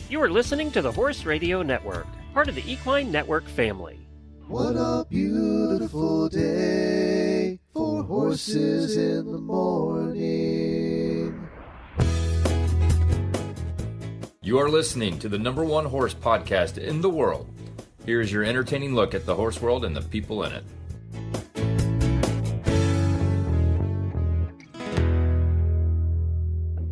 You are listening to the Horse Radio Network, part of the Equine Network family. What a beautiful day for horses in the morning. You are listening to the #1 horse podcast in the world. Here is your entertaining look at the horse world and the people in it.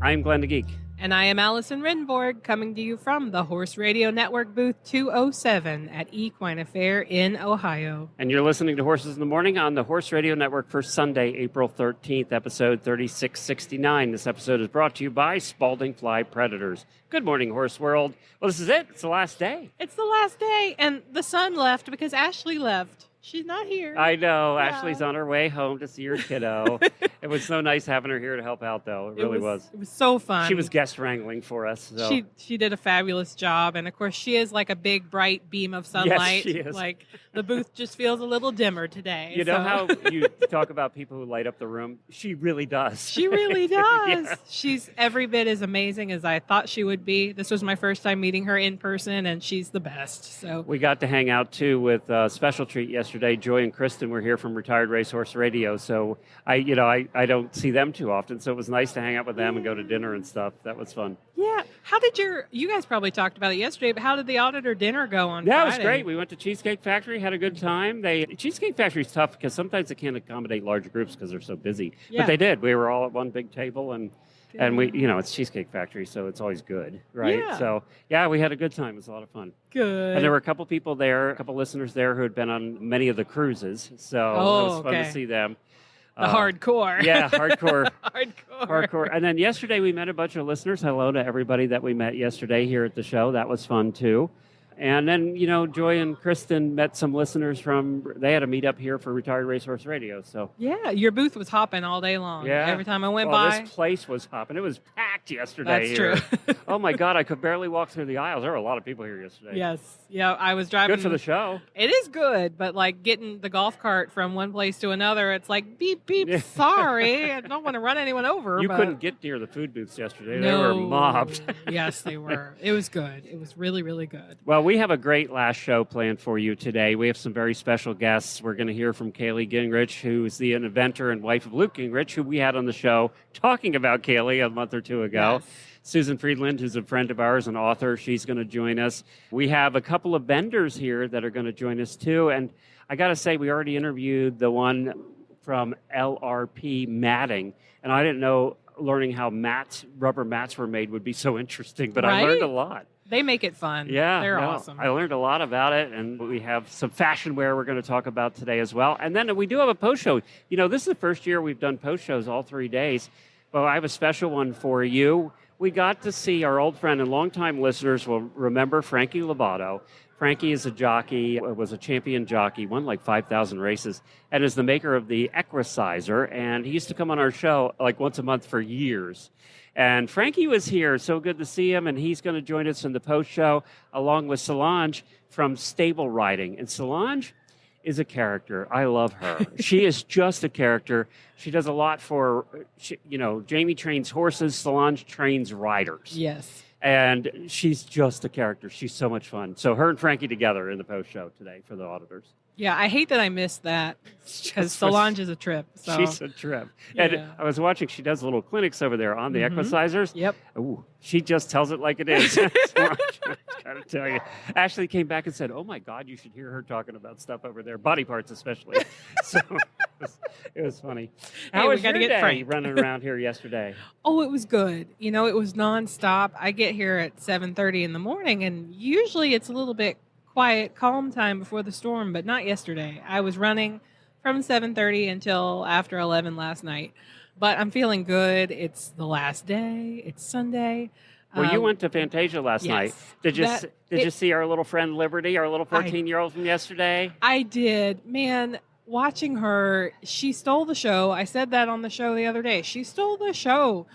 I'm Glenn the Geek. And I am Allison Rehnborg, coming to you from the Horse Radio Network booth 207 at Equine Affaire in Ohio. And you're listening to Horses in the Morning on the Horse Radio Network for Sunday, April 13th, episode 3669. This episode is brought to you by Spalding Fly Predators. Good morning, Horse World. Well, this is it. It's the last day. It's the last day, and the sun left because Ashley left. She's not here. I know. Yeah. Ashley's on her way home to see her kiddo. It was so nice having her here to help out, though. It really was. It was so fun. She was guest wrangling for us. So. She did a fabulous job, and of course, she is like a big, bright beam of sunlight. Yes, she is. Like the booth just feels a little dimmer today. You know how you talk about people who light up the room? She really does. She really does. Yeah. She's every bit as amazing as I thought she would be. This was my first time meeting her in person, and she's the best. So we got to hang out, too, with a special treat yesterday. Joy and Kristen were here from Retired Racehorse Radio, so I don't see them too often, so it was nice to hang out with them and go to dinner and stuff. That was fun. Yeah. How did you guys probably talked about it yesterday, but how did the Auditor dinner go on Friday? Yeah, it was great. We went to Cheesecake Factory, had a good time. Cheesecake Factory's tough because sometimes they can't accommodate large groups because they're so busy. Yeah. But they did. We were all at one big table, and we, it's Cheesecake Factory, so it's always good, right? Yeah. So, yeah, we had a good time. It was a lot of fun. Good. And there were a couple people there, a couple listeners there who had been on many of the cruises, so it was fun to see them. The hardcore. Yeah, hardcore. Hardcore. And then yesterday we met a bunch of listeners. Hello to everybody that we met yesterday here at the show. That was fun, too. And then, Joy and Kristen met some listeners they had a meetup here for Retired Racehorse Radio. So Yeah, your booth was hopping all day long. Yeah. Every time I went by. This place was hopping. It was packed yesterday. That's here. true. Oh, my God, I could barely walk through the aisles. There were a lot of people here yesterday. Yes. Yeah, I was driving. Good for the show. It is good, but like getting the golf cart from one place to another, it's like, beep, beep, Yeah. sorry. I don't want to run anyone over. You but couldn't get near the food booths yesterday. No. They were mobbed. Yes, they were. It was good. It was really, really good. Well, we have a great last show planned for you today. We have some very special guests. We're going to hear from Kaylee Gingerich, who is the inventor and wife of Luke Gingerich, who we had on the show talking about Kaylee a month or two ago. Yes. Susan Friedland, who's a friend of ours, an author, she's going to join us. We have a couple of vendors here that are going to join us, too. And I got to say, we already interviewed the one from LRP Matting, and I didn't know learning how rubber mats were made would be so interesting, but Right? I learned a lot. They make it fun. Yeah. They're awesome. I learned a lot about it, and we have some fashion wear we're going to talk about today as well. And then we do have a post show. This is the first year we've done post shows all 3 days. Well, I have a special one for you. We got to see our old friend and longtime listeners will remember Frankie Lobato. Frankie is a jockey, was a champion jockey, won like 5,000 races, and is the maker of the Equicizer. And he used to come on our show like once a month for years. And Frankie was here. So good to see him. And he's going to join us in the post show along with Solange from Stable Riding. And Solange is a character. I love her. She is just a character. She does a lot for, Jamie trains horses. Solange trains riders. Yes. And she's just a character. She's so much fun. So her and Frankie together in the post show today for the auditors. Yeah, I hate that I missed that because Solange is a trip. So. She's a trip. Yeah. And I was watching, she does little clinics over there on the Equicizers. Yep. Ooh, she just tells it like it is. I gotta tell you. Ashley came back and said, oh my God, you should hear her talking about stuff over there, body parts especially. So it was funny. How was your day running around here yesterday? Oh, it was good. It was nonstop. I get here at 7:30 in the morning, and usually it's a little bit quiet, calm time before the storm, but not yesterday. I was running from 7:30 until after 11 last night. But I'm feeling good. It's the last day. It's Sunday. Well, you went to Fantasia last night. Did you see our little friend Liberty, our little 14-year-old from yesterday? I did. Man, watching her, she stole the show. I said that on the show the other day. She stole the show.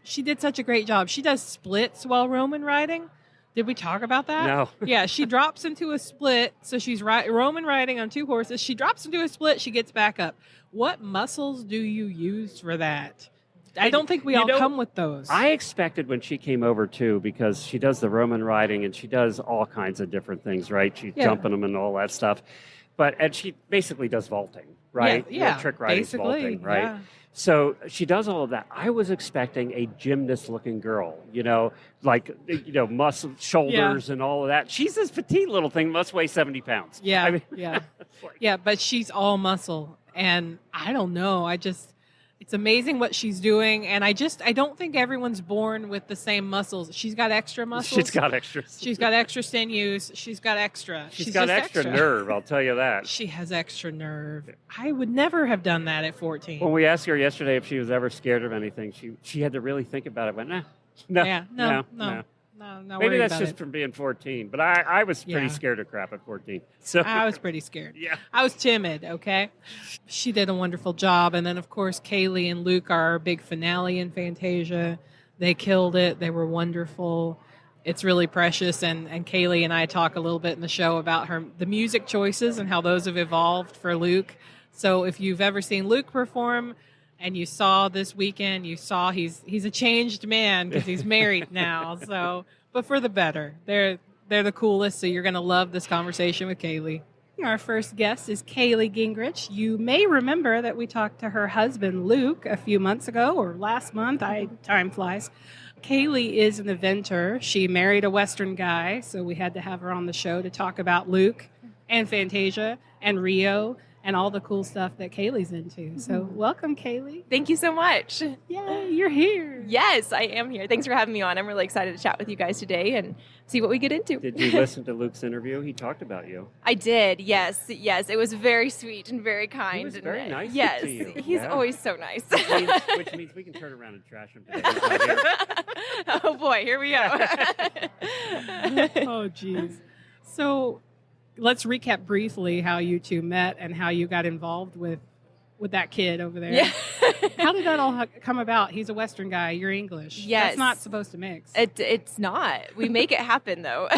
She did such a great job. She does splits while Roman riding. Did we talk about that? No. Yeah, she drops into a split. So she's Roman riding on two horses. She drops into a split. She gets back up. What muscles do you use for that? I don't think we all come with those. I expected when she came over too, because she does the Roman riding and she does all kinds of different things, right? She's jumping them and all that stuff. And she basically does vaulting, right? Yeah, trick riding, vaulting, right? Yeah. So she does all of that. I was expecting a gymnast-looking girl, muscle, shoulders, and all of that. She's this petite little thing, must weigh 70 pounds. Yeah, I mean, yeah, but she's all muscle, and I don't know. It's amazing what she's doing, and I don't think everyone's born with the same muscles. She's got extra muscles. She's got extra. She's got extra sinews. She's got extra. She's got extra nerve, I'll tell you that. She has extra nerve. I would never have done that at 14. When we asked her yesterday if she was ever scared of anything, she had to really think about it. Went, no. No, maybe that's just from being 14, but I was pretty scared of crap at 14. So I was pretty scared. Yeah, I was timid. Okay, she did a wonderful job, and then of course Kaylee and Luke are our big finale in Fantasia. They killed it. They were wonderful. It's really precious, and Kaylee and I talk a little bit in the show about the music choices and how those have evolved for Luke. So if you've ever seen Luke perform, and you saw this weekend, he's a changed man because he's married now. So, but for the better. They're the coolest. So you're going to love this conversation with Kaylee. Our first guest is Kaylee Gingerich. You may remember that we talked to her husband Luke a few months ago or last month. Time flies. Kaylee is an eventer. She married a Western guy, so we had to have her on the show to talk about Luke and Fantasia and Rio and all the cool stuff that Kaylee's into. So welcome, Kaylee. Thank you so much. Yay, you're here. Yes, I am here. Thanks for having me on. I'm really excited to chat with you guys today and see what we get into. Did you listen to Luke's interview? He talked about you. I did, yes. It was very sweet and very kind. He was very nice to you. He's always so nice. Which means we can turn around and trash him today. He's not here. Oh boy, here we go. Oh, geez. So let's recap briefly how you two met and how you got involved with that kid over there. Yeah. How did that all come about? He's a Western guy. You're English. Yes. That's not supposed to mix. It's not. We make it happen, though.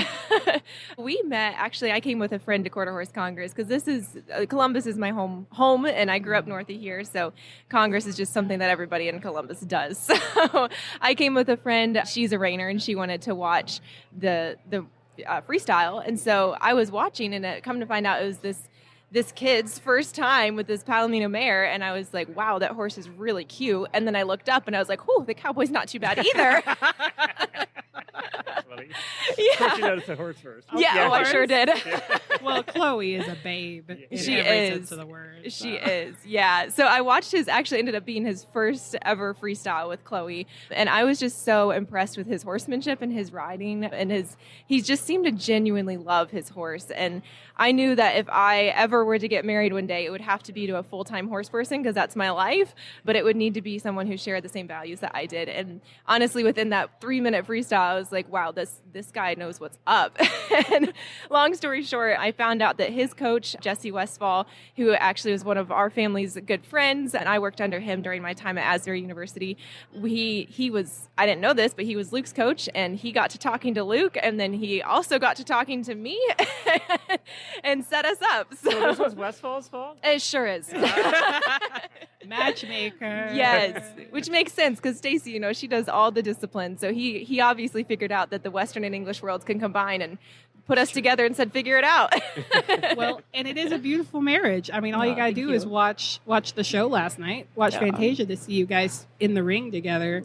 We met, actually, I came with a friend to Quarter Horse Congress because Columbus is my home, and I grew up north of here, so Congress is just something that everybody in Columbus does. So I came with a friend. She's a reiner, and she wanted to watch the freestyle, and so I was watching, and come to find out it was this kid's first time with this Palomino mare, and I was like, wow, that horse is really cute. And then I looked up and I was like, oh, the cowboy's not too bad either. That's funny. Of course you noticed the horse first. Yeah, I sure did. Well, Chloe is a babe in she every is. sense of the word. She is, yeah. So I watched actually ended up being his first ever freestyle with Chloe. And I was just so impressed with his horsemanship and his riding. And he just seemed to genuinely love his horse. And I knew that if I ever were to get married one day, it would have to be to a full-time horse person because that's my life. But it would need to be someone who shared the same values that I did. And honestly, within that 3-minute freestyle, I was like, wow, this guy knows what's up. And long story short, I found out that his coach, Jesse Westfall, who actually was one of our family's good friends, and I worked under him during my time at Asbury University, he was, I didn't know this, but he was Luke's coach, and he got to talking to Luke, and then he also got to talking to me and set us up. So this was Westfall's fault? It sure is. Matchmaker. Yes, which makes sense because Stacy, she does all the disciplines. So he obviously figured out that the Western and English worlds can combine and put us together and said, figure it out. Well, and it is a beautiful marriage. I mean, all you got to do is watch the show last night, watch Fantasia to see you guys in the ring together.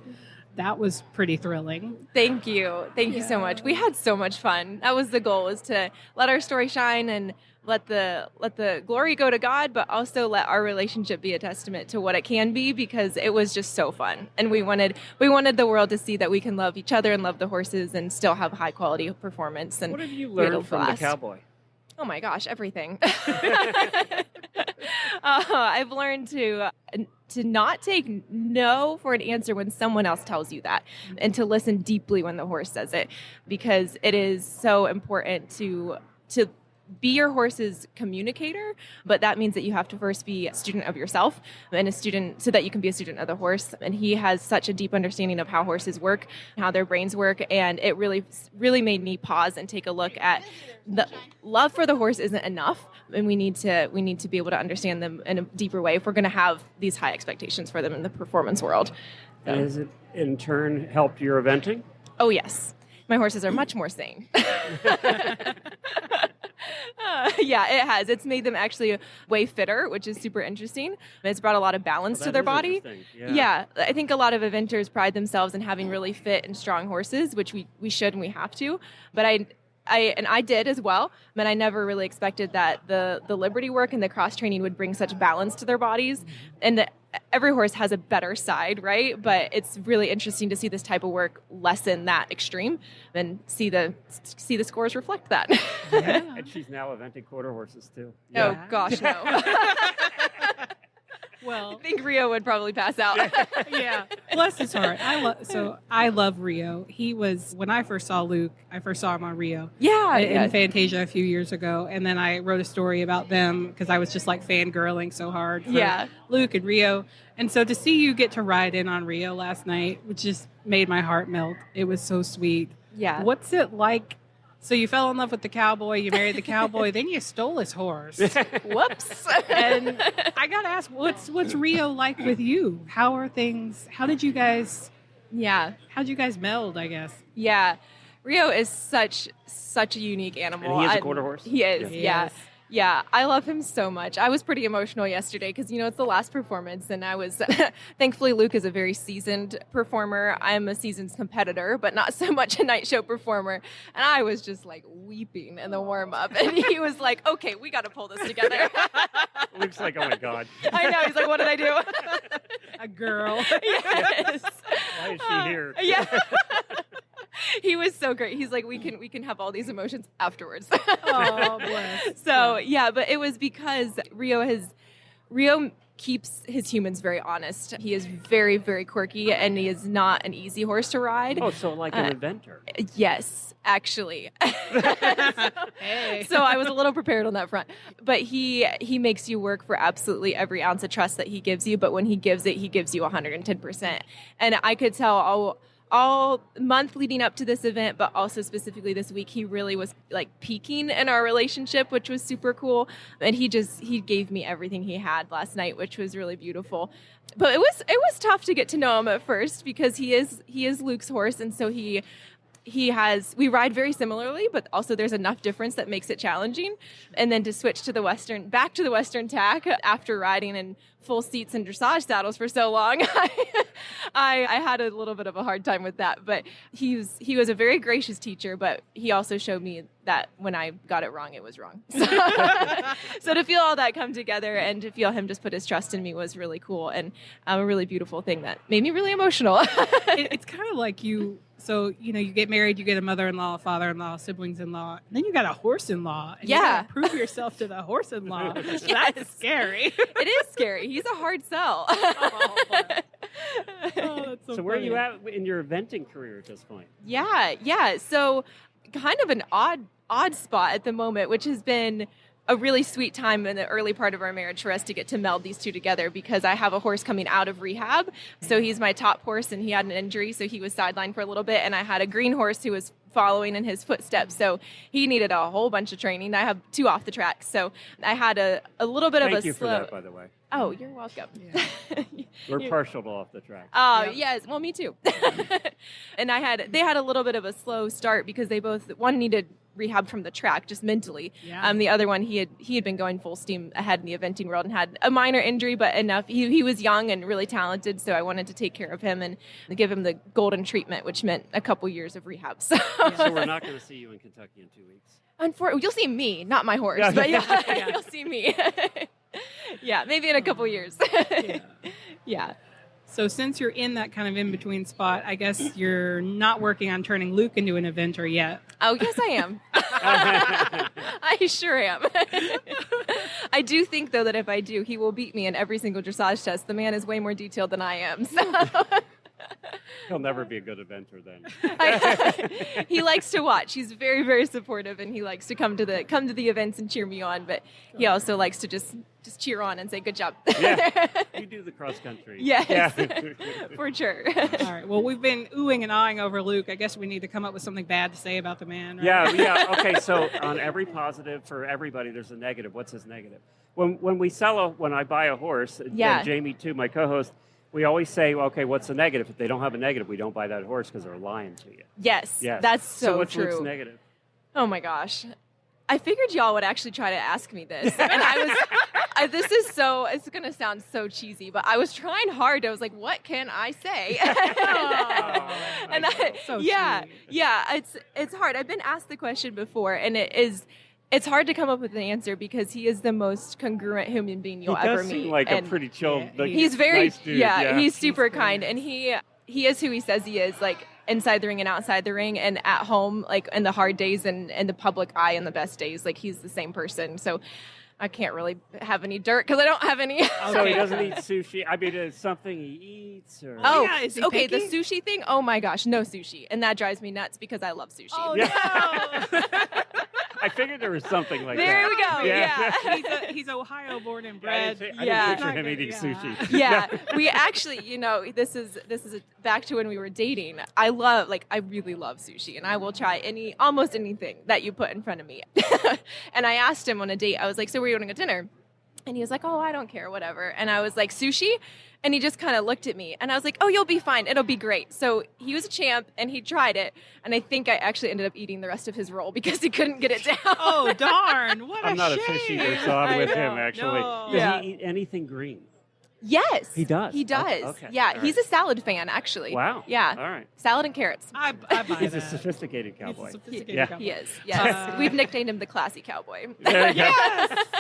That was pretty thrilling. Thank you. Thank you so much. We had so much fun. That was the goal, was to let our story shine and let the glory go to God, but also let our relationship be a testament to what it can be, because it was just so fun. And we wanted the world to see that we can love each other and love the horses and still have high quality performance. And what have you learned from the cowboy? Oh my gosh, everything. I've learned to not take no for an answer when someone else tells you that, and to listen deeply when the horse says it, because it is so important to be your horse's communicator, but that means that you have to first be a student of yourself and a student so that you can be a student of the horse. And he has such a deep understanding of how horses work, how their brains work, and it really, really made me pause and take a look at the love for the horse isn't enough, and we need to be able to understand them in a deeper way if we're going to have these high expectations for them in the performance world. And has it in turn helped your eventing? Oh, yes. My horses are much more sane. Yeah, it has. It's made them actually way fitter, which is super interesting. It's brought a lot of balance to their body. Yeah, I think a lot of eventers pride themselves in having really fit and strong horses, which we should and we have to. But I did as well, but I never really expected that the Liberty work and the cross training would bring such balance to their bodies. And every horse has a better side, right? But it's really interesting to see this type of work lessen that extreme and see the scores reflect that. Yeah. And she's now eventing quarter horses too. Oh gosh, no. Well, I think Rio would probably pass out. Yeah, bless his heart. I love Rio. He was, when I first saw Luke, I first saw him on Rio. Yeah, in Fantasia a few years ago, and then I wrote a story about them because I was just like fangirling so hard for Luke and Rio. And so to see you get to ride in on Rio last night, which just made my heart melt. It was so sweet. Yeah. What's it like? So you fell in love with the cowboy, you married the cowboy, then you stole his horse. Whoops. And I got to ask, what's Rio like with you? How did you guys meld, I guess? Yeah. Rio is such a unique animal. And he is a quarter horse? He is, yeah. Yeah, I love him so much. I was pretty emotional yesterday because, it's the last performance, and I was, thankfully, Luke is a very seasoned performer. I'm a seasoned competitor, but not so much a night show performer. And I was just like weeping in the warm-up, and he was like, okay, we got to pull this together. Luke's like, oh my God. I know, he's like, what did I do? A girl. Yes. Why is she here? Yeah. He was so great. He's like, we can have all these emotions afterwards. Oh, bless. So yeah, but it was because Rio keeps his humans very honest. He is very, very quirky, and he is not an easy horse to ride. Oh, so like an inventor. Yes, actually. Hey. So I was a little prepared on that front. But he makes you work for absolutely every ounce of trust that he gives you, but when he gives it, he gives you 110%. And I could tell all month leading up to this event, but also specifically this week, he really was like peaking in our relationship, which was super cool. And he gave me everything he had last night, which was really beautiful. But it was tough to get to know him at first because he is Luke's horse, and so we ride very similarly, but also there's enough difference that makes it challenging. And then to switch to back to the Western tack after riding in full seats and dressage saddles for so long, I had a little bit of a hard time with that. But he was a very gracious teacher, but he also showed me that when I got it wrong, it was wrong. So to feel all that come together and to feel him just put his trust in me was really cool, and a really beautiful thing that made me really emotional. It's kind of like you. So, you get married, you get a mother-in-law, a father-in-law, siblings-in-law, and then you got a horse-in-law. And you gotta prove yourself to the horse-in-law. Yes. That's scary. It is scary. He's a hard sell. That's So where are you at in your eventing career at this point? Yeah. So kind of an odd spot at the moment, which has been a really sweet time in the early part of our marriage for us to get to meld these two together, because I have a horse coming out of rehab. So he's my top horse, and he had an injury, so he was sidelined for a little bit. And I had a green horse who was following in his footsteps, so he needed a whole bunch of training. I have two off the track, so I had a little bit of a Thank you slow. for that, by the way. Oh, you're welcome. Yeah. We're partial to off the track. Oh, Yep. yes. Well, me too. And they had a little bit of a slow start because one needed rehab from the track, just mentally. Yeah. The other one, he had been going full steam ahead in the eventing world and had a minor injury, but enough. He was young and really talented, so I wanted to take care of him and give him the golden treatment, which meant a couple years of rehab. So, So we're not going to see you in Kentucky in 2 weeks. you'll see me, not my horse, Yeah. but Yeah. you'll see me. Yeah, maybe in a couple years. Yeah. Yeah. So since you're in that kind of in-between spot, I guess you're not working on turning Luke into an eventer yet. Oh, yes, I am. I sure am. I do think, though, that if I do, he will beat me in every single dressage test. The man is way more detailed than I am. So. He'll never be a good eventer then. He likes to watch. He's very, very supportive, and he likes to come to the events and cheer me on. But he also likes to just cheer on and say, "Good job." Yeah, you do the cross country. Yes, Yeah. for sure. All right. Well, we've been oohing and ahhing over Luke. I guess we need to come up with something bad to say about the man. Right? Yeah. Okay, so on every positive for everybody, there's a negative. What's his negative? When I buy a horse, Yeah. and Jamie too, my co-host, we always say, okay, what's the negative? If they don't have a negative, we don't buy that horse because they're lying to you. Yes, Yes. that's So so what's Luke's true. negative? Oh my gosh. I figured y'all would actually try to ask me this. And it's going to sound so cheesy, but I was trying hard. I was like, what can I say? And So yeah, sweet. yeah, it's hard. I've been asked the question before, and it's hard to come up with an answer because he is the most congruent human being you'll He does ever meet. seem like a And pretty chill, Yeah, like, he's very, nice dude. he's super He's kind, great. and he is who he says he is, like inside the ring and outside the ring, and at home, like in the hard days and the public eye and the best days, like he's the same person. So I can't really have any dirt because I don't have any. So he doesn't eat sushi. I mean, it's something he eats, or Oh, Yeah, is he okay. picky? The sushi thing. Oh my gosh, no sushi, and that drives me nuts because I love sushi. Oh, Yeah. no. I figured there was something like There that. we go. Yeah. he's Ohio born and I bred. didn't Yeah. picture him eating sushi. Yeah, we actually, this is back to when we were dating. I really love sushi, and I will try almost anything that you put in front of me. And I asked him on a date, I was like, so where are you going to go to dinner? And he was like, oh, I don't care, whatever. And I was like, sushi? And he just kind of looked at me, and I was like, oh, you'll be fine. It'll be great. So he was a champ, and he tried it. And I think I actually ended up eating the rest of his roll because he couldn't get it down. Oh, darn. What I'm not a shame. fish eater, so I'm I with know. him, actually. No. Does Yeah. he eat anything green? Yes. He does? He does. Okay. Yeah, All he's right. a salad fan, actually. Wow. Yeah. All right. Salad and carrots. I buy He's a that. sophisticated He's a cowboy. sophisticated Yeah. cowboy. He is. Yes. We've nicknamed him the classy cowboy. There you go. Yes. I like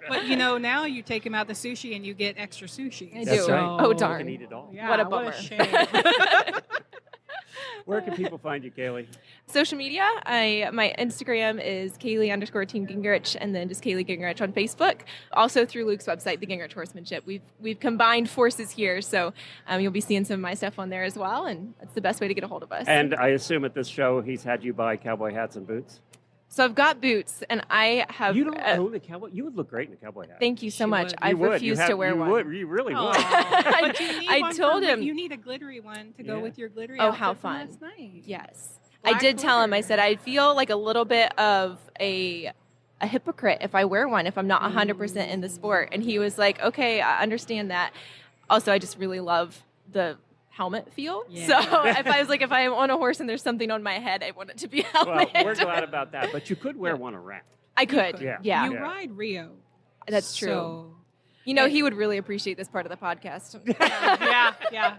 that. But now you take him out to sushi and you get extra sushi. I That's do. right. Oh, You darn. can eat it all. Yeah, What a bummer. shame. Where can people find you, Kaylee? Social media, my Instagram is Kaylee_Team Gingerich, and then just Kaylee Gingerich on Facebook. Also through Luke's website, The Gingerich Horsemanship. We've combined forces here, so you'll be seeing some of my stuff on there as well, and that's the best way to get a hold of us. And I assume at this show he's had you buy cowboy hats and boots. So I've got boots, and I have. You don't own a cowboy. You would look great in a cowboy hat. Thank you so She much. would. I You would. refuse You to wear you one. Would. You really would. Aw. But you need I one told for- him- you need a glittery one to go Yeah. with your glittery. Oh, outfit how from fun. Last night. Yes. Black I did tell him, I glitter. said, I feel like a little bit of a hypocrite if I wear one, if I'm not 100% in the sport. And he was like, okay, I understand that. Also, I just really love the helmet feel. Yeah. So if I'm on a horse and there's something on my head, I want it to be a Well, helmet. we're glad about that. But you could wear one around. I could. Yeah. Yeah. You Yeah. ride Rio. That's true. So, He would really appreciate this part of the podcast. yeah.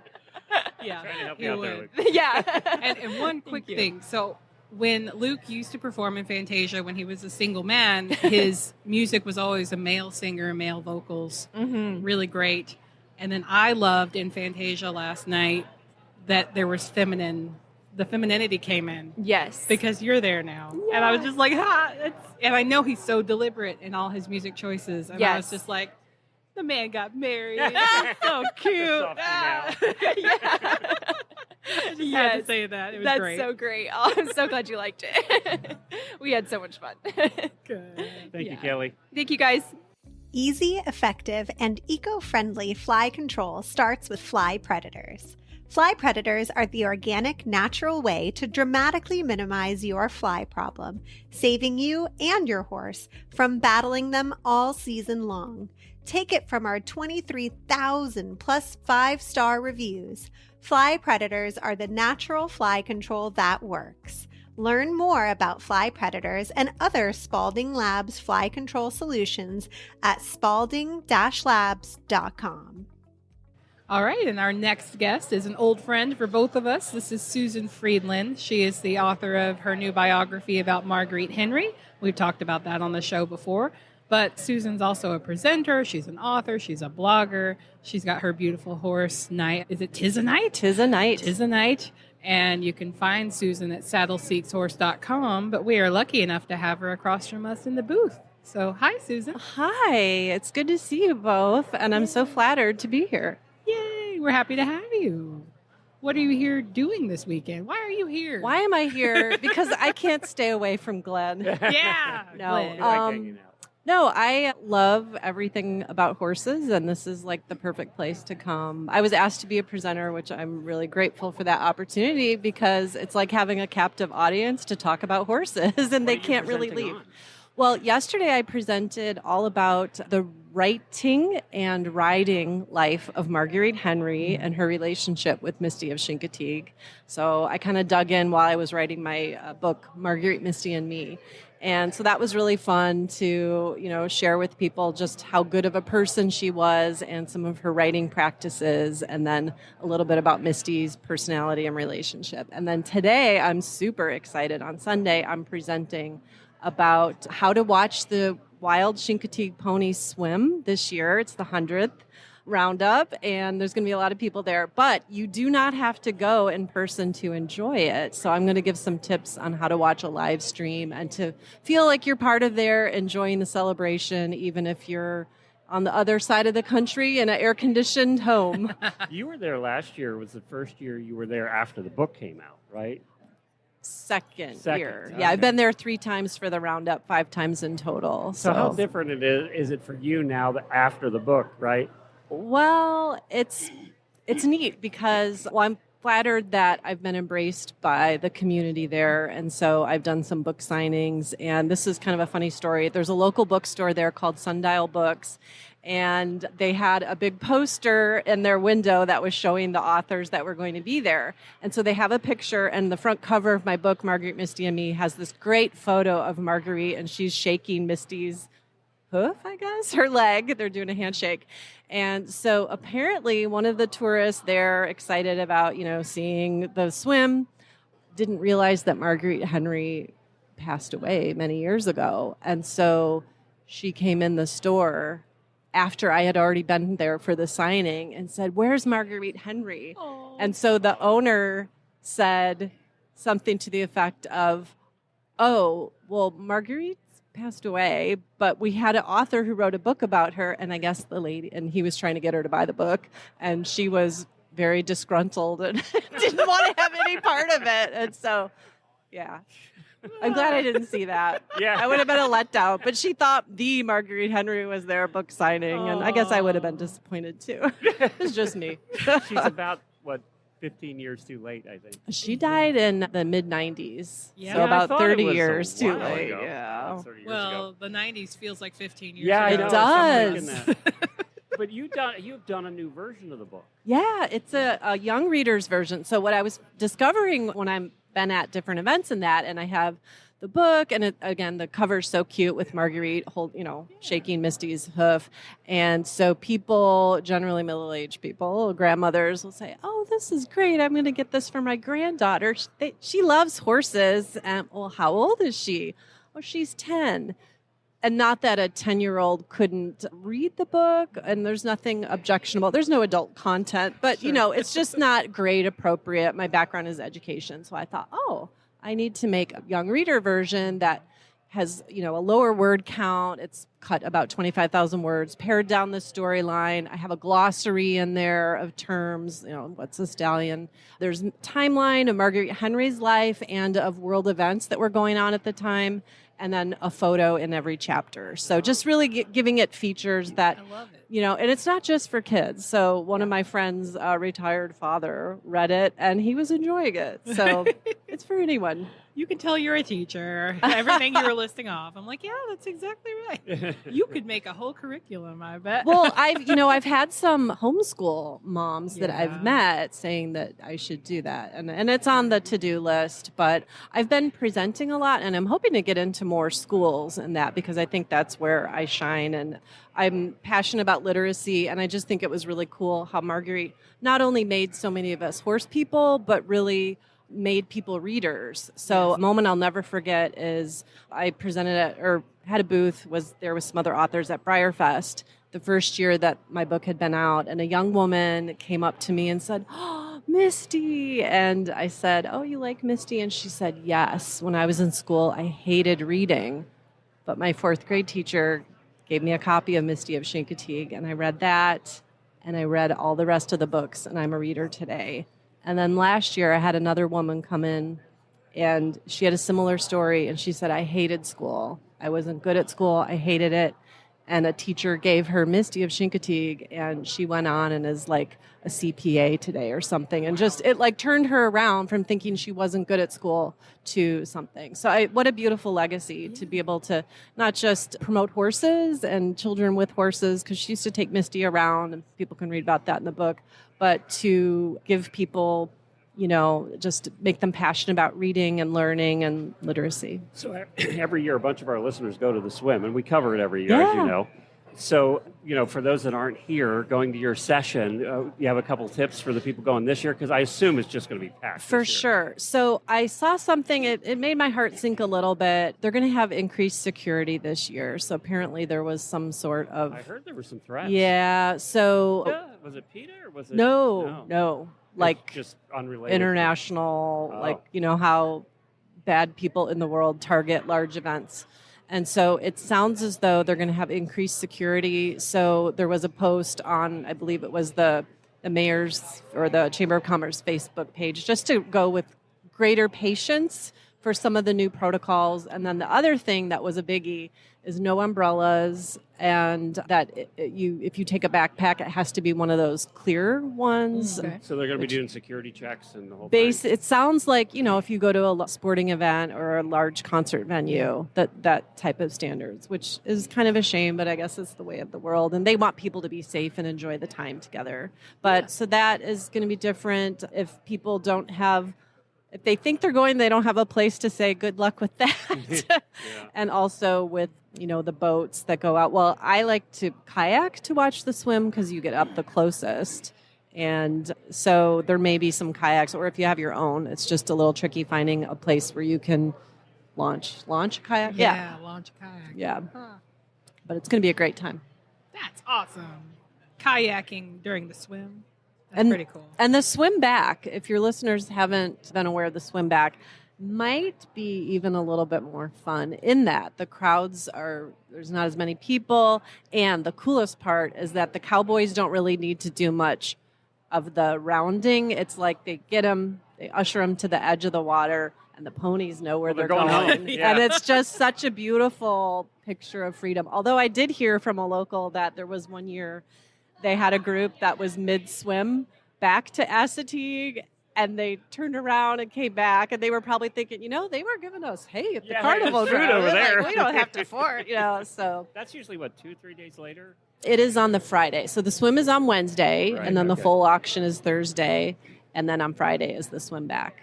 Trying to help he you out there, would. Luke. Yeah. And one quick you. thing. So when Luke used to perform in Fantasia when he was a single man, his music was always a male singer, male vocals, really great. And then I loved in Fantasia last night that there was the femininity came in Yes. because you're there now. And I was just like, and I know he's so deliberate in all his music choices. And I was Yes. just like, the man got married. It's so cute. Softy now. Yeah. I just had to say that. It was That's great. so great. Oh, I'm so glad you liked it. We had so much fun. Good. Thank you, Yeah. Kelly. Thank you, guys. Easy, effective, and eco-friendly fly control starts with fly predators. Fly predators are the organic, natural way to dramatically minimize your fly problem, saving you and your horse from battling them all season long. Take it from our 23,000 plus 5-star reviews. Fly predators are the natural fly control that works. Learn more about fly predators and other Spalding Labs fly control solutions at spalding-labs.com. All right, and our next guest is an old friend for both of us. This is Susan Friedland. She is the author of her new biography about Marguerite Henry. We've talked about that on the show before. But Susan's also a presenter. She's an author. She's a blogger. She's got her beautiful horse, Night. Is it Tizanite? Tizanite. And you can find Susan at saddleseekshorse.com. But we are lucky enough to have her across from us in the booth. So, hi, Susan. Hi, it's good to see you both, and I'm so flattered to be here. Yay, we're happy to have you. What are you here doing this weekend? Why are you here? Why am I here? Because I can't stay away from Glenn. Yeah. No, Glenn. You like hanging out. No, I love everything about horses, and this is like the perfect place to come. I was asked to be a presenter, which I'm really grateful for that opportunity because it's like having a captive audience to talk about horses, and they What are you can't really presenting leave. on? Well, yesterday I presented all about the writing and riding life of Marguerite Henry and her relationship with Misty of Chincoteague. So I kind of dug in while I was writing my book, Marguerite, Misty, and Me. And so that was really fun to, share with people just how good of a person she was and some of her writing practices, and then a little bit about Misty's personality and relationship. And then today, I'm super excited. On Sunday, I'm presenting about how to watch the wild Chincoteague pony swim this year. It's the 100th roundup, and there's going to be a lot of people there, but you do not have to go in person to enjoy it. So I'm going to give some tips on how to watch a live stream and to feel like you're part of there, enjoying the celebration, even if you're on the other side of the country in an air-conditioned home. You were there last year. Was the first year you were there after the book came out, right? Second year. Okay. Yeah, I've been there 3 times for the roundup, 5 times in total. So how different is it for you now that after the book, right? Well, it's neat because I'm flattered that I've been embraced by the community there, and so I've done some book signings, and this is kind of a funny story. There's a local bookstore there called Sundial Books, and they had a big poster in their window that was showing the authors that were going to be there. And so they have a picture, and the front cover of my book, Marguerite, Misty, and Me, has this great photo of Marguerite, and she's shaking Misty's hoof, I guess, her leg. They're doing a handshake. And so apparently one of the tourists there, excited about, seeing the swim, didn't realize that Marguerite Henry passed away many years ago. And so she came in the store after I had already been there for the signing and said, "Where's Marguerite Henry?" Aww. And so the owner said something to the effect of, "Oh, well, Marguerite passed away, but we had an author who wrote a book about her," and I guess the lady, and he was trying to get her to buy the book, and she was very disgruntled and didn't want to have any part of it. And so, yeah, I'm glad I didn't see that. Yeah, I would have been a letdown, but she thought the Marguerite Henry was their book signing, and I guess I would have been disappointed too. It's just me. She's about, 15 years too late, I think. She died in the mid-90s, Yeah. so Yeah, about 30 years too late. Ago. Yeah. 30 years Well, ago. the 90s feels like 15 years Yeah, ago. It does. I'm thinking that. But you've done a new version of the book. Yeah, it's a young reader's version. So what I was discovering when I've been at different events and I have the book, and again, the cover's so cute with Marguerite shaking Misty's hoof. And so people, generally middle-aged people, grandmothers, will say, "Oh, this is great. I'm going to get this for my granddaughter. She loves horses." Well, how old is she? "Oh, she's 10. And not that a 10-year-old couldn't read the book, and there's nothing objectionable. There's no adult content, but, it's just not grade appropriate. My background is education, so I thought, I need to make a young reader version that has, a lower word count. It's cut about 25,000 words, pared down the storyline. I have a glossary in there of terms, what's a stallion? There's a timeline of Marguerite Henry's life and of world events that were going on at the time, and then a photo in every chapter. So just really giving it features that, I love it. and it's not just for kids. So one of my friends, retired father, read it, and he was enjoying it. So it's for anyone. You can tell you're a teacher. Everything you were listing off. I'm like, yeah, that's exactly right. You could make a whole curriculum, I bet. Well, I've had some homeschool moms that Yeah. I've met saying that I should do that. And it's on the to-do list, but I've been presenting a lot, and I'm hoping to get into more schools in that because I think that's where I shine. And I'm passionate about literacy, and I just think it was really cool how Marguerite not only made so many of us horse people, but really made people readers. So a moment I'll never forget is I presented had a booth, was there with some other authors at Briarfest the first year that my book had been out, and a young woman came up to me and said, "Oh, Misty." And I said, "Oh, you like Misty?" And she said, "Yes. When I was in school, I hated reading, but my 4th grade teacher gave me a copy of Misty of Chincoteague, and I read that, and I read all the rest of the books, and I'm a reader today." And then last year, I had another woman come in, and she had a similar story, and she said, "I hated school. I wasn't good at school. I hated it. and a teacher gave her Misty of Chincoteague, and she went on and is like a CPA today or something, and just it like turned her around from thinking she wasn't good at school to something. So what a beautiful legacy to be able to not just promote horses and children with horses, because she used to take Misty around, and people can read about that in the book, but to give people, just make them passionate about reading and learning and literacy. So every year, a bunch of our listeners go to the swim, and we cover it every year, as you know. So, for those that aren't here, going to your session, you have a couple tips for the people going this year? Because I assume it's just going to be packed. For sure. So I saw something, it made my heart sink a little bit. They're going to have increased security this year. So apparently there was some sort of... I heard there were some threats. Yeah, so... Yeah. Was it PETA or was it... No. Like just unrelated. International, how bad people in the world target large events. And so it sounds as though they're going to have increased security. So there was a post on, I believe it was the mayor's or the Chamber of Commerce Facebook page, just to go with greater patience for some of the new protocols. And then the other thing that was a biggie is no umbrellas, and that if you take a backpack, it has to be one of those clear ones. Okay. So they're going to be doing security checks and the whole thing. It sounds like, if you go to a sporting event or a large concert venue, that type of standards, which is kind of a shame, but I guess it's the way of the world. And they want people to be safe and enjoy the time together. But so that is going to be different. If people don't have... If they think they're going, they don't have a place to say good luck with that. And also with, the boats that go out. Well, I like to kayak to watch the swim because you get up the closest. And so there may be some kayaks, or if you have your own, it's just a little tricky finding a place where you can launch a kayak. Yeah, launch a kayak. Yeah. But it's going to be a great time. That's awesome. Kayaking during the swim. That's pretty cool. And the swim back, if your listeners haven't been aware of the swim back, might be even a little bit more fun in that the crowds there's not as many people. And the coolest part is that the cowboys don't really need to do much of the rounding. It's like they usher them to the edge of the water, and the ponies know where they're going. home. Yeah. And it's just such a beautiful picture of freedom. Although I did hear from a local that there was one year they had a group that was mid-swim back to Assateague, and they turned around and came back, and they were probably thinking, they were giving us hay at the carnival food over there. Like, we don't have to fort, so. That's usually, 2-3 days later? It is on the Friday. So the swim is on Wednesday, and then the full auction is Thursday, and then on Friday is the swim back.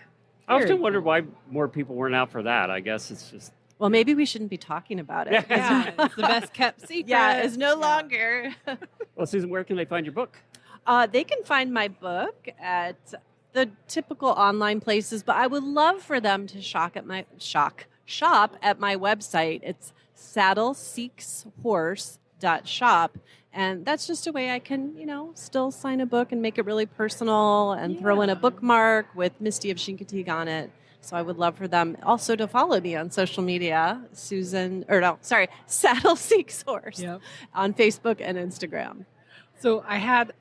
I often wonder why more people weren't out for that. I guess it's just... Well, maybe we shouldn't be talking about it. Yeah, it's the best kept secret. Yeah, it's no longer. Well, Susan, where can they find your book? They can find my book at the typical online places, but I would love for them to shop at my website. It's saddleseekshorse.shop. And that's just a way I can, still sign a book and make it really personal and throw in a bookmark with Misty of Chincoteague on it. So I would love for them also to follow me on social media, Saddle Seeks Horse on Facebook and Instagram. So I had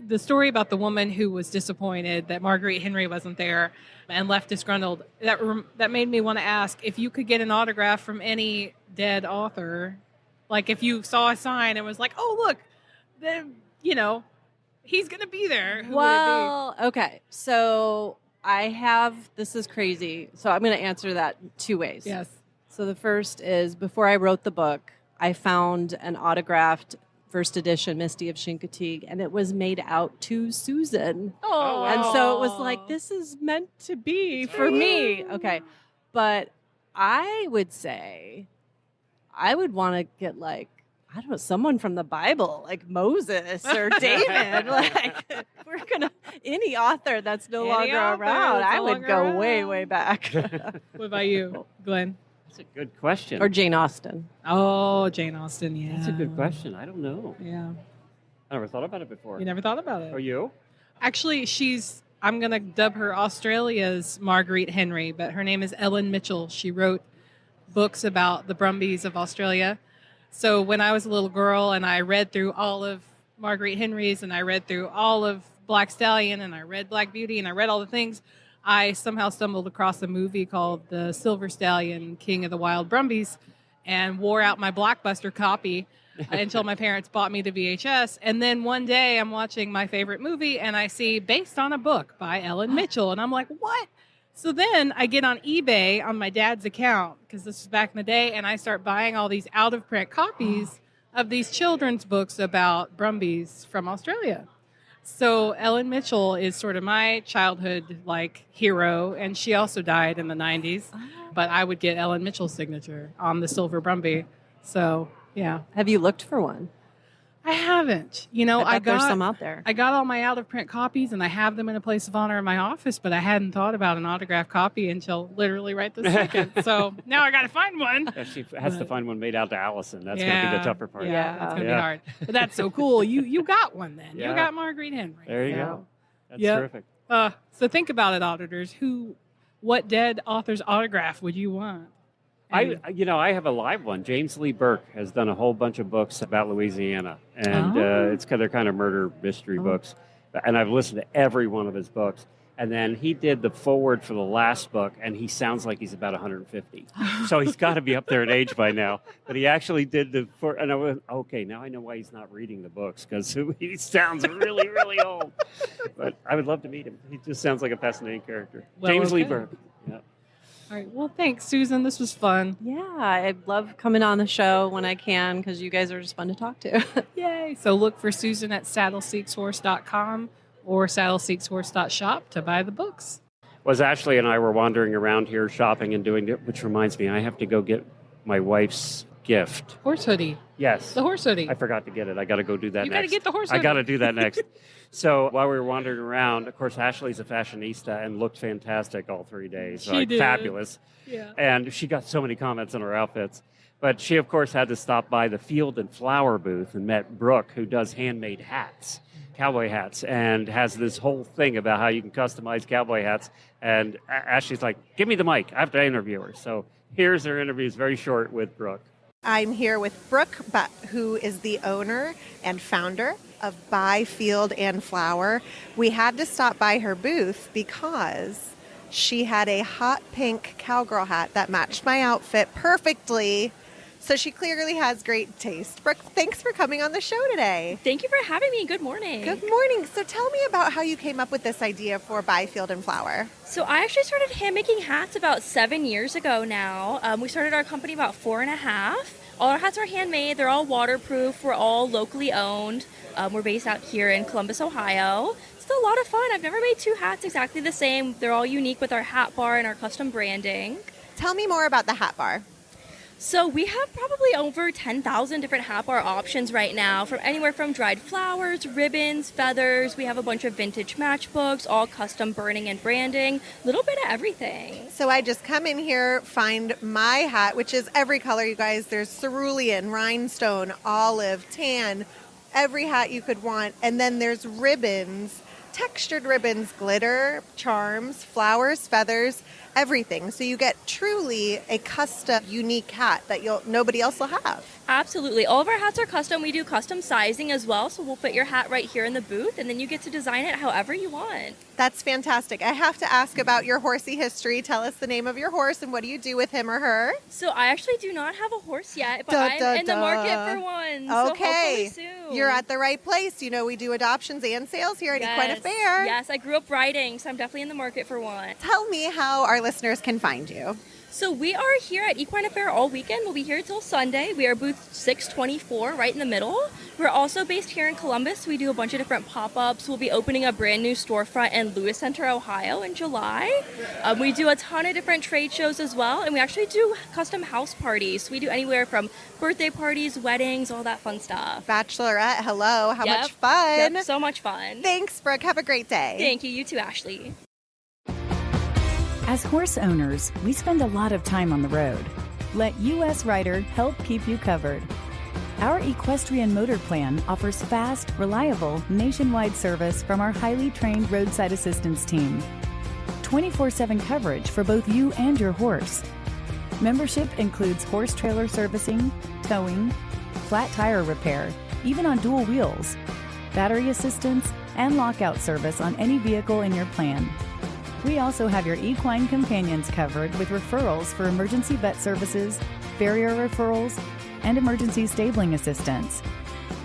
the story about the woman who was disappointed that Marguerite Henry wasn't there and left disgruntled. That made me want to ask if you could get an autograph from any dead author. Like if you saw a sign and was like, oh, look, he's going to be there. Who would it be? Okay. So this is crazy. So I'm going to answer that two ways. Yes. So the first is, before I wrote the book, I found an autographed first edition Misty of Chincoteague, and it was made out to Susan. Oh, and so it was like, this is meant to be for me. Okay. But I would say I would want to get someone from the Bible, like Moses or David. Any author that's no longer around, I would go way, way back. What about you, Glenn? That's a good question. Or Jane Austen. Oh, Jane Austen, yeah. That's a good question. I don't know. Yeah. I never thought about it before. You never thought about it? Are you? Actually, I'm going to dub her Australia's Marguerite Henry, but her name is Ellen Mitchell. She wrote books about the Brumbies of Australia. So when I was a little girl and I read through all of Marguerite Henry's and I read through all of Black Stallion and I read Black Beauty and I read all the things, I somehow stumbled across a movie called The Silver Stallion, King of the Wild Brumbies, and wore out my Blockbuster copy until my parents bought me the VHS. And then one day I'm watching my favorite movie and I see based on a book by Ellen Mitchell. And I'm like, what? So then I get on eBay on my dad's account, because this was back in the day, and I start buying all these out-of-print copies of these children's books about Brumbies from Australia. So Ellen Mitchell is sort of my childhood hero, and she also died in the 90s. But I would get Ellen Mitchell's signature on the silver Brumby. So, yeah. Have you looked for one? I haven't. I bet there's some out there. I got all my out-of-print copies, and I have them in a place of honor in my office, but I hadn't thought about an autographed copy until literally right this second. So now I got to find one. Yeah, she has to find one made out to Allison. That's going to be the tougher part. Yeah, that's going to be hard. But that's so cool. You got one then. Yeah. You got Marguerite Henry. There you go. That's terrific. So think about it, auditors. What dead author's autograph would you want? I have a live one. James Lee Burke has done a whole bunch of books about Louisiana, and they're kind of murder mystery books. And I've listened to every one of his books. And then he did the foreword for the last book, and he sounds like he's about 150. So he's got to be up there in age by now. But he actually did and I went, okay, now I know why he's not reading the books, because he sounds really, really old. But I would love to meet him. He just sounds like a fascinating character. Well, James Lee Burke. Yeah. All right. Well, thanks, Susan. This was fun. Yeah, I love coming on the show when I can, because you guys are just fun to talk to. Yay. So look for Susan at saddleseekshorse.com or saddleseekshorse.shop to buy the books. Was Ashley and I were wandering around here shopping and doing it, which reminds me, I have to go get my wife's gift. Horse hoodie. Yes. The horse hoodie. I forgot to get it. I got to go do that next. You got to get the horse hoodie. I got to do that next. So while we were wandering around, of course, Ashley's a fashionista and looked fantastic all 3 days. She did. Fabulous. Yeah. And she got so many comments on her outfits. But she, of course, had to stop by the Field and Flower booth and met Brook, who does handmade hats, cowboy hats, and has this whole thing about how you can customize cowboy hats. And Ashley's like, give me the mic. I have to interview her. So here's her interview. It's very short with Brook. I'm here with Brook, who is the owner and founder of Buy Field and Flower. We had to stop by her booth because she had a hot pink cowgirl hat that matched my outfit perfectly. So she clearly has great taste. Brook, thanks for coming on the show today. Thank you for having me. Good morning. Good morning. So tell me about how you came up with this idea for Buy Field and Flower. So I actually started hand making hats about 7 years ago now. We started our company about 4.5. All our hats are handmade. They're all waterproof. We're all locally owned. We're based out here in Columbus, Ohio. It's a lot of fun. I've never made two hats exactly the same. They're all unique with our hat bar and our custom branding. Tell me more about the hat bar. So we have probably over 10,000 different hat bar options right now, from anywhere from dried flowers, ribbons, feathers. We have a bunch of vintage matchbooks, all custom burning and branding, a little bit of everything. So I just come in here, find my hat, which is every color, you guys. There's cerulean, rhinestone, olive, tan, every hat you could want. And then there's ribbons, textured ribbons, glitter, charms, flowers, feathers, everything. So you get truly a custom, unique hat that nobody else will have. Absolutely. All of our hats are custom. We do custom sizing as well. So we'll put your hat right here in the booth, and then you get to design it however you want. That's fantastic. I have to ask about your horsey history. Tell us the name of your horse and what do you do with him or her? So I actually do not have a horse yet, but I'm in the market for one. Okay. So hopefully soon. You're at the right place. You know, we do adoptions and sales here at Equine Affaire. Yes, I grew up riding, so I'm definitely in the market for one. Tell me how our listeners can find you. So we are here at Equine Affaire all weekend. We'll be here till Sunday. We are booth 624 right in the middle. We're also based here in Columbus. We do a bunch of different pop-ups. We'll be opening a brand new storefront in Lewis Center, Ohio in July. We do a ton of different trade shows as well, and we actually do custom house parties. We do anywhere from birthday parties, weddings, all that fun stuff. Bachelorette, hello. How much fun. Yep, so much fun. Thanks, Brooke. Have a great day. Thank you. You too, Ashley. As horse owners, we spend a lot of time on the road. Let US Rider help keep you covered. Our equestrian motor plan offers fast, reliable, nationwide service from our highly trained roadside assistance team. 24/7 coverage for both you and your horse. Membership includes horse trailer servicing, towing, flat tire repair, even on dual wheels, battery assistance, and lockout service on any vehicle in your plan. We also have your equine companions covered with referrals for emergency vet services, farrier referrals, and emergency stabling assistance.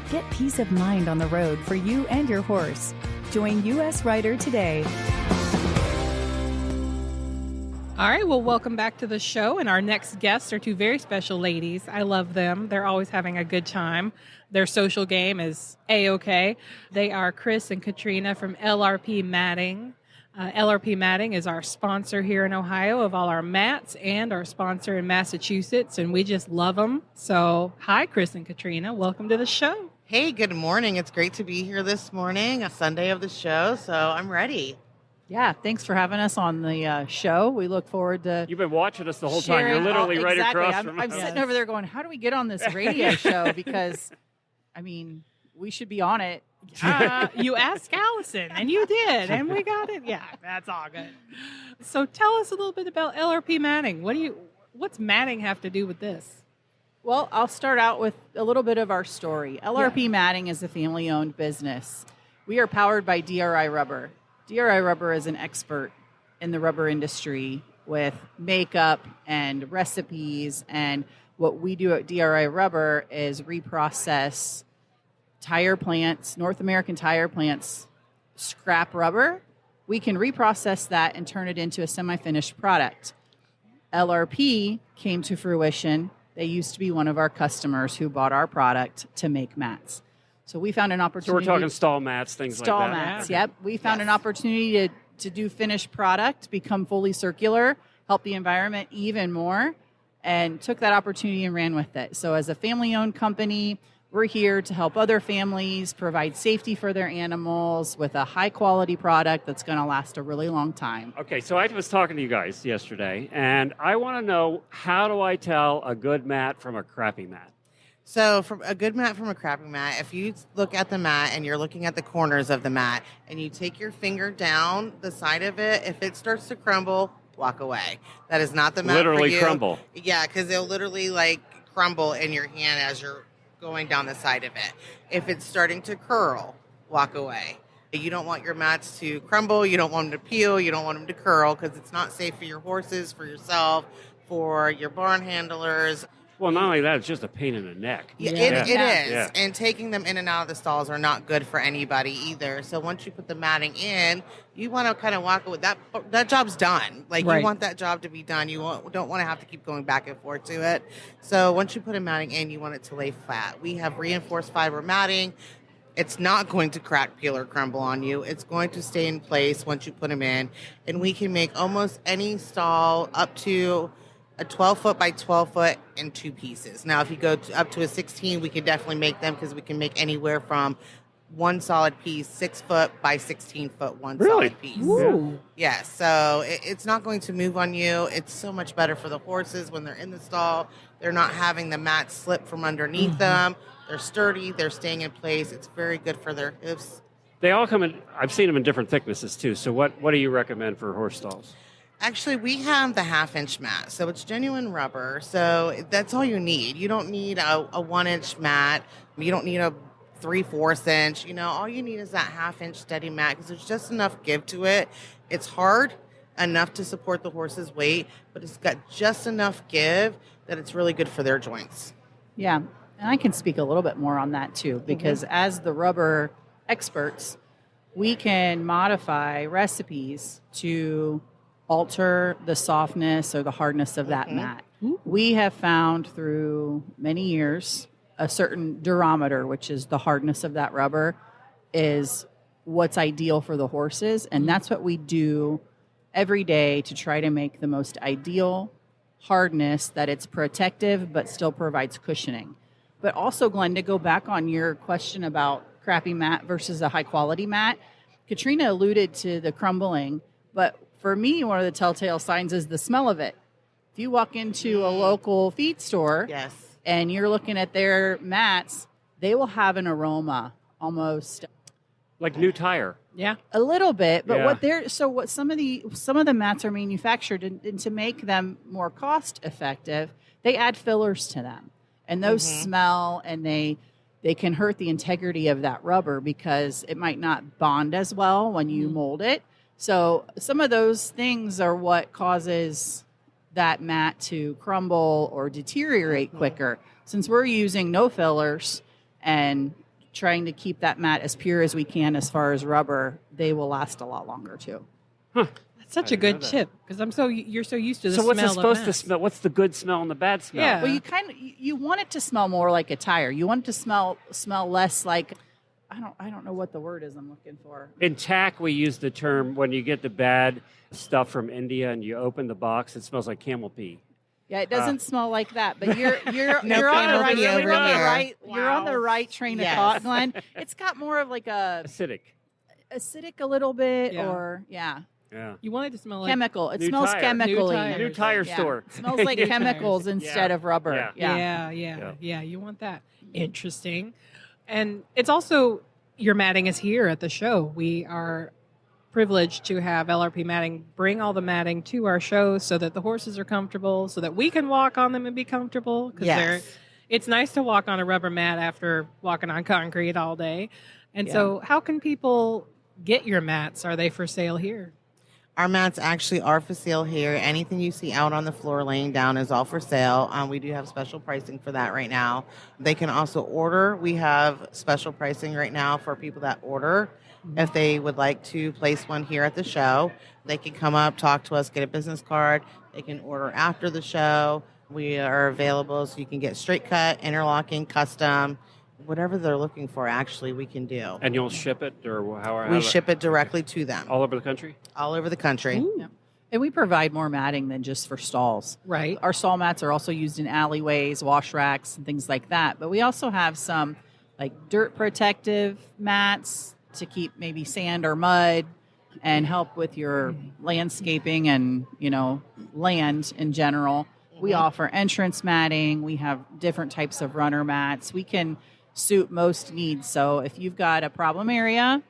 Get peace of mind on the road for you and your horse. Join U.S. Rider today. All right, well, welcome back to the show. And our next guests are two very special ladies. I love them. They're always having a good time. Their social game is A-OK. They are Chris and Katrina from LRP Matting. LRP Matting is our sponsor here in Ohio of all our mats and our sponsor in Massachusetts, and we just love them. So, hi, Chris and Katrina. Welcome to the show. Hey, good morning. It's great to be here this morning, a Sunday of the show, so I'm ready. Yeah, thanks for having us on the show. We look forward to. You've been watching us the whole time. You're literally right across from us. I'm sitting over there going, how do we get on this radio show? Because, I mean, we should be on it. You asked Allison, and you did, and we got it. Yeah, that's all good. So tell us a little bit about LRP Matting. What's Matting have to do with this? Well, I'll start out with a little bit of our story. LRP Matting is a family-owned business. We are powered by DRI Rubber. DRI Rubber is an expert in the rubber industry with makeup and recipes. And what we do at DRI Rubber is reprocess tire plants, North American tire plants, scrap rubber. We can reprocess that and turn it into a semi-finished product. LRP came to fruition. They used to be one of our customers who bought our product to make mats. So we found an opportunity. So we're talking stall mats, things like that. Stall mats, yep. We found an opportunity to do finished product, become fully circular, help the environment even more, and took that opportunity and ran with it. So as a family-owned company, we're here to help other families provide safety for their animals with a high-quality product that's going to last a really long time. Okay, so I was talking to you guys yesterday, and I want to know, how do I tell a good mat from a crappy mat? So from a good mat from a crappy mat, if you look at the mat and you're looking at the corners of the mat and you take your finger down the side of it, if it starts to crumble, walk away. That is not the mat for you. Literally crumble. Yeah, because it'll literally like crumble in your hand as you're going down the side of it. If it's starting to curl, walk away. You don't want your mats to crumble. You don't want them to peel. You don't want them to curl because it's not safe for your horses, for yourself, for your barn handlers. Well, not only that, it's just a pain in the neck. Yeah, it is. Yeah. And taking them in and out of the stalls are not good for anybody either. So once you put the matting in, you want to kind of walk away. That job's done. Like, you want that job to be done. You don't want to have to keep going back and forth to it. So once you put a matting in, you want it to lay flat. We have reinforced fiber matting. It's not going to crack, peel, or crumble on you. It's going to stay in place once you put them in. And we can make almost any stall up to a 12-foot by 12-foot in two pieces. Now, if you go up to a 16, we can definitely make them because we can make anywhere from one solid piece, 6-foot by 16-foot, one solid piece. Ooh. Yeah, so it's not going to move on you. It's so much better for the horses when they're in the stall. They're not having the mat slip from underneath them. They're sturdy. They're staying in place. It's very good for their hips. They all come in, I've seen them in different thicknesses too. So what do you recommend for horse stalls? Actually, we have the 1/2-inch mat, so it's genuine rubber. So that's all you need. You don't need a 1-inch mat. You don't need a 3/4 inch. You know, all you need is that 1/2-inch steady mat because there's just enough give to it. It's hard enough to support the horse's weight, but it's got just enough give that it's really good for their joints. Yeah, and I can speak a little bit more on that too, because as the rubber experts, we can modify recipes to alter the softness or the hardness of that mat. We have found through many years a certain durometer, which is the hardness of that rubber, is what's ideal for the horses. And that's what we do every day to try to make the most ideal hardness that it's protective but still provides cushioning. But also, Glenn, to go back on your question about crappy mat versus a high quality mat, Katrina alluded to the crumbling, but for me, one of the telltale signs is the smell of it. If you walk into a local feed store and you're looking at their mats, they will have an aroma almost like new tire. Yeah, a little bit. But what some of the mats are manufactured and to make them more cost effective, they add fillers to them, and those smell and they can hurt the integrity of that rubber because it might not bond as well when you mold it. So some of those things are what causes that mat to crumble or deteriorate quicker. since we're using no fillers and trying to keep that mat as pure as we can as far as rubber, they will last a lot longer too. That's such a good tip because you're so used to the so smell. what's it supposed of to smell? What's the good smell and the bad smell? Yeah. Well, you want it to smell more like a tire. You want it to smell less like, I don't know what the word is I'm looking for. In tack, we use the term when you get the bad stuff from India and you open the box, it smells like camel pee. Yeah, it doesn't smell like that, but you're No you're on the camel right pee you're over on the here. right you're on the right train Yes. of thought, Glenn. It's got more of like a Acidic. acidic a little bit, Yeah. or Yeah. You want it to smell like chemical. It New smells tire. chemically. New tire. New tire Yeah. store. It smells like chemicals instead of rubber. Yeah. Yeah. You want that. Interesting. And it's also your matting is here at the show. We are privileged to have LRP Matting bring all the matting to our shows so that the horses are comfortable, so that we can walk on them and be comfortable. Because it's nice to walk on a rubber mat after walking on concrete all day. And so how can people get your mats? Are they for sale here? Our mats actually are for sale here. Anything you see out on the floor laying down is all for sale. We do have special pricing for that right now. They can also order. We have special pricing right now for people that order. If they would like to place one here at the show, they can come up, talk to us, get a business card. They can order after the show. We are available so you can get straight cut, interlocking, custom, whatever they're looking for, actually, we can do. And you'll ship it, or how? We ship it directly to them. All over the country? All over the country. Yeah. And we provide more matting than just for stalls. Right. Our stall mats are also used in alleyways, wash racks, and things like that. But we also have some like dirt protective mats to keep maybe sand or mud and help with your landscaping and, land in general. We offer entrance matting. We have different types of runner mats. We can suit most needs. So if you've got a problem area,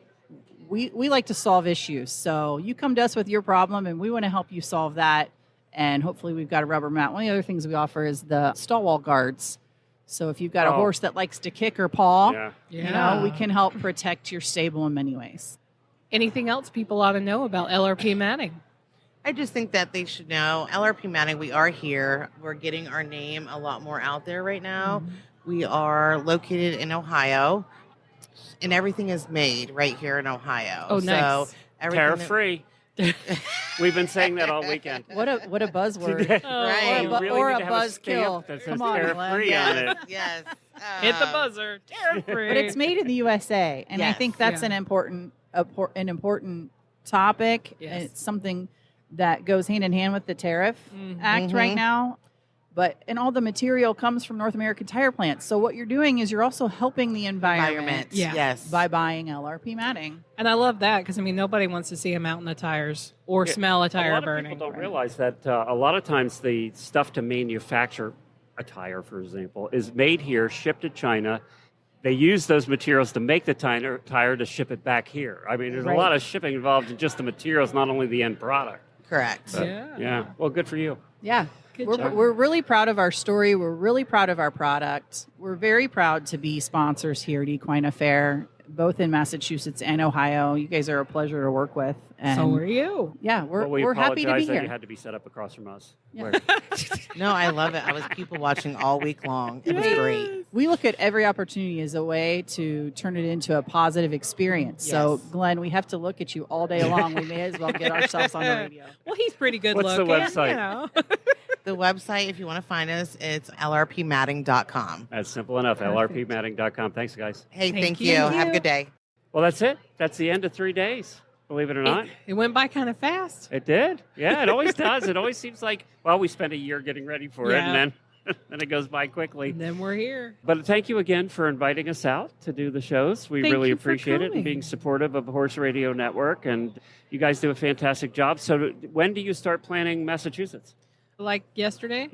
we like to solve issues. So you come to us with your problem and we want to help you solve that. And hopefully we've got a rubber mat. One of the other things we offer is the stall wall guards. So if you've got a horse that likes to kick or paw, we can help protect your stable in many ways. Anything else people ought to know about LRP Matting? I just think that they should know LRP Matting, we are here. We're getting our name a lot more out there right now. We are located in Ohio, and everything is made right here in Ohio. Oh, nice. So Tariff-free. We've been saying that all weekend. What a buzzword. Right. Or a buzzkill. That says Come on, tariff-free Glenn. on it. Yes. Hit the buzzer. Tariff-free. But it's made in the USA, and I Yes. think that's an important topic. Yes. And it's something that goes hand in hand with the Tariff Act right now. And all the material comes from North American tire plants. So what you're doing is you're also helping the environment. Yes. By buying LRP matting. And I love that because, nobody wants to see a mountain of tires or smell a tire A lot burning. of people don't realize that a lot of times the stuff to manufacture a tire, for example, is made here, shipped to China. They use those materials to make the tire to ship it back here. There's a lot of shipping involved in just the materials, not only the end product. Correct. But, well, good for you. Yeah. Good job. We're really proud of our story. We're really proud of our product. We're very proud to be sponsors here at Equine Affaire, both in Massachusetts and Ohio. You guys are a pleasure to work with. And So are you. Yeah, we're happy to be that here. you had to be set up across from us. Yeah. No, I love it. I was people watching all week long. It was great. We look at every opportunity as a way to turn it into a positive experience. So, Glenn, we have to look at you all day long. We may as well get ourselves on the radio. Well, he's pretty good What's the looking. website? The website, if you want to find us, it's lrpmatting.com. That's simple enough. LRPmatting.com. Thanks, guys. Hey, thank you. you. Have a good day. Well, that's it. That's the end of 3 days, believe it or not. It went by kind of fast. It did. Yeah, it always does. It always seems like, we spent a year getting ready for it, and then it goes by quickly. And then we're here. But thank you again for inviting us out to do the shows. We Thank really you for appreciate it and coming. being supportive of Horse Radio Network. And you guys do a fantastic job. So when do you start planning Massachusetts? Like yesterday?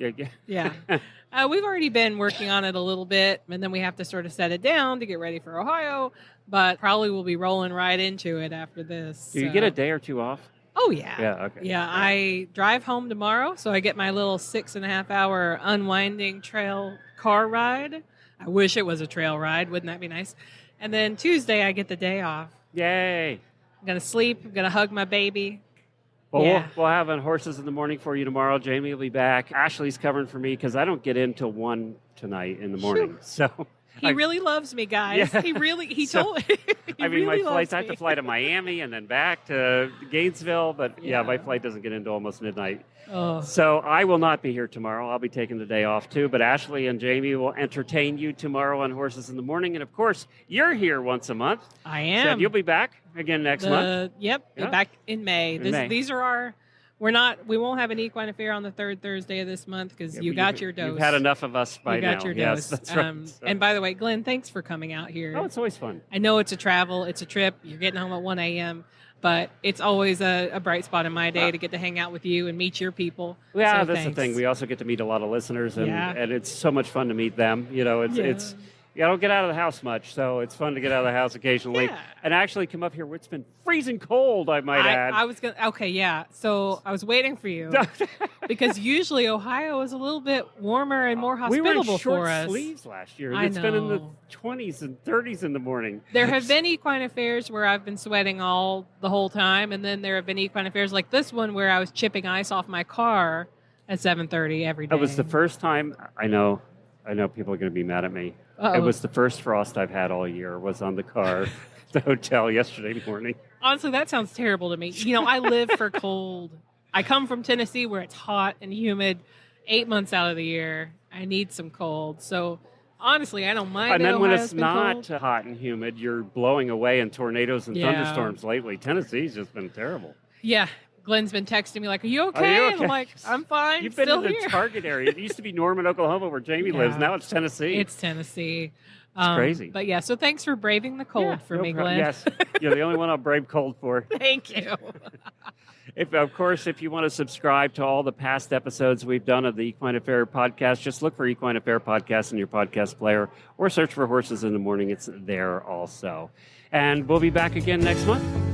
Yeah. Yeah. We've already been working on it a little bit, and then we have to sort of set it down to get ready for Ohio. But probably we'll be rolling right into it after this. Do you get a day or two off? Oh, yeah. Yeah, okay. Yeah, I drive home tomorrow, so I get my little 6.5 hour unwinding trail car ride. I wish it was a trail ride. Wouldn't that be nice? And then Tuesday, I get the day off. Yay. I'm going to sleep. I'm going to hug my baby. Well, Yeah. we'll have Horses in the Morning for you tomorrow. Jamie will be back. Ashley's covering for me because I don't get in till 1 tonight in the morning. So He really loves me, guys. Yeah. He So, told I mean, my flights, I have to fly to Miami and then back to Gainesville. But yeah, my flight doesn't get into almost midnight. Oh. So I will not be here tomorrow. I'll be taking the day off too. But Ashley and Jamie will entertain you tomorrow on Horses in the Morning. And of course, you're here once a month. I am. So you'll be back again next month. Yep, Yeah. back in May. May. These are our. We won't have an Equine Affair on the third Thursday of this month because you got your dose. You've had enough of us by you now. got your Yes, dose. that's right. So- And by the way, Glenn, thanks for coming out here. Oh, it's always fun. I know it's a travel, it's a trip. You're getting home at 1 a.m., but it's always a bright spot in my day to get to hang out with you and meet your people. Yeah, So that's thanks. the thing. We also get to meet a lot of listeners, and, Yeah. and it's so much fun to meet them. You know, it's I don't get out of the house much, so it's fun to get out of the house occasionally Yeah. and actually come up here where it's been freezing cold, I might add. I was gonna. Okay, yeah. So I was waiting for you because usually Ohio is a little bit warmer and more we hospitable were in short for us. sleeves last year. I It's been in the know. 20s and 30s in the morning. There have been equine affairs where I've been sweating the whole time, and then there have been equine affairs like this one where I was chipping ice off my car at 7:30 every day. That was the first time. I know people are going to be mad at me. Uh-oh. It was the first frost I've had all year. Was on the car at the hotel yesterday morning. Honestly, that sounds terrible to me. You know, I live for cold. I come from Tennessee where it's hot and humid 8 months out of the year. I need some cold. So honestly, I don't mind. And that then when Ohio's it's been not cold. hot and humid, you're blowing away in tornadoes and Yeah. thunderstorms lately. Tennessee's just been terrible. Yeah. Glenn's been texting me like, "Are you okay?" Are you And okay? I'm like, "I'm fine. You've been still in the here." target area. It used to be Norman, Oklahoma, where Jamie lives. Yeah. Now it's Tennessee. It's Tennessee. It's crazy. But yeah, so thanks for braving the cold for no me, problem. Glenn. Yes, you're the only one I'll brave cold for. Thank you. Of course, if you want to subscribe to all the past episodes we've done of the Equine Affair podcast, just look for Equine Affair podcast in your podcast player or search for Horses in the Morning. It's there also. And we'll be back again next month.